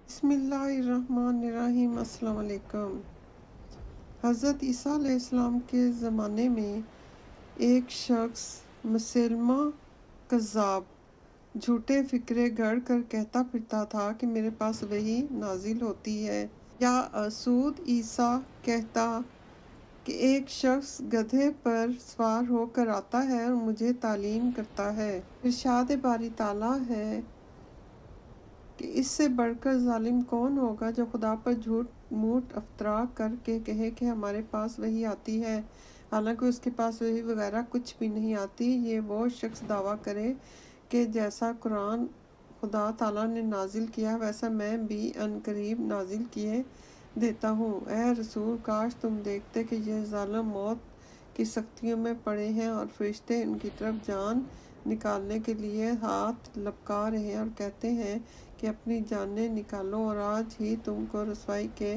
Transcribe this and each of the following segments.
بسم اللہ الرحمن الرحیم۔ السلام علیکم۔ حضرت عیسیٰ علیہ السلام کے زمانے میں ایک شخص مسلمہ کذاب جھوٹے فکرے گھڑ کر کہتا پھرتا تھا کہ میرے پاس وحی نازل ہوتی ہے۔ یا اسود عیسیٰ کہتا کہ ایک شخص گدھے پر سوار ہو کر آتا ہے اور مجھے تعلیم کرتا ہے۔ ارشاد باری تعالیٰ ہے کہ اس سے بڑھ کر ظالم کون ہوگا جو خدا پر جھوٹ موٹ افطرا کر کے کہے کہ ہمارے پاس وحی آتی ہے، حالانکہ اس کے پاس وحی وغیرہ کچھ بھی نہیں آتی۔ یہ وہ شخص دعویٰ کرے کہ جیسا قرآن خدا تعالیٰ نے نازل کیا ویسا میں بھی عنقریب نازل کیے دیتا ہوں۔ اے رسول، کاش تم دیکھتے کہ یہ ظالم موت کی سختیوں میں پڑے ہیں اور فرشتے ان کی طرف جان نکالنے کے لیے ہاتھ لپکا رہے ہیں اور کہتے ہیں کہ اپنی جانیں نکالو اور آج ہی تم کو رسوائی کے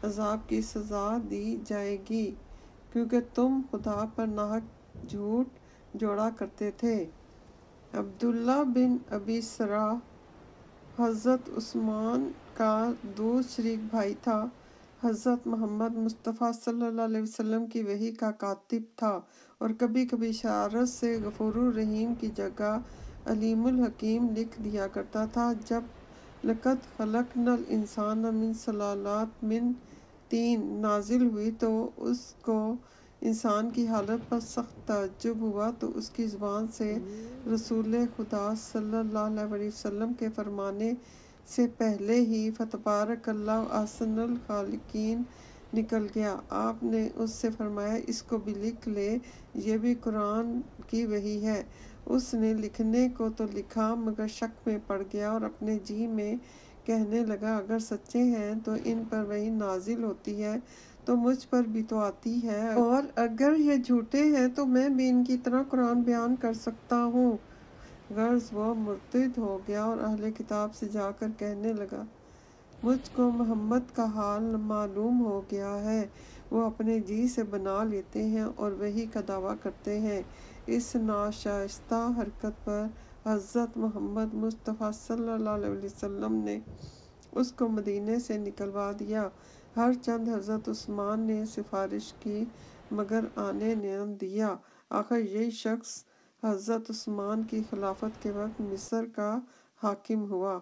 عذاب کی سزا دی جائے گی، کیونکہ تم خدا پر ناحق جھوٹ جوڑا کرتے تھے۔ عبداللہ بن ابی سرح حضرت عثمان کا دودھ شریک بھائی تھا۔ حضرت محمد مصطفیٰ صلی اللہ علیہ وسلم کی وحی کا کاتب تھا اور کبھی کبھی شرارت سے غفور الرحیم کی جگہ علیم الحکیم لکھ دیا کرتا تھا۔ جب لقد خلقنا الانسان من سلالۃ من طین نازل ہوئی تو اس کو انسان کی حالت پر سخت تعجب ہوا، تو اس کی زبان سے رسول خدا صلی اللہ علیہ وسلم کے فرمانے سے پہلے ہی فتبارک اللہ احسن الخالقین نکل گیا۔ آپ نے اس سے فرمایا اس کو بھی لکھ لے، یہ بھی قرآن کی وحی ہے۔ اس نے لکھنے کو تو لکھا مگر شک میں پڑ گیا اور اپنے جی میں کہنے لگا اگر سچے ہیں تو ان پر وحی نازل ہوتی ہے تو مجھ پر بھی تو آتی ہے، اور اگر یہ جھوٹے ہیں تو میں بھی ان کی طرح قرآن بیان کر سکتا ہوں۔ غرض وہ مرتد ہو گیا اور اہل کتاب سے جا کر کہنے لگا مجھ کو محمد کا حال معلوم ہو گیا ہے، وہ اپنے جی سے بنا لیتے ہیں اور وحی کا دعویٰ کرتے ہیں۔ اس ناشائستہ حرکت پر حضرت محمد مصطفیٰ صلی اللہ علیہ وسلم نے اس کو مدینے سے نکلوا دیا۔ ہر چند حضرت عثمان نے سفارش کی مگر آنے نہ دیا۔ آخر یہی شخص حضرت عثمان کی خلافت کے وقت مصر کا حاکم ہوا۔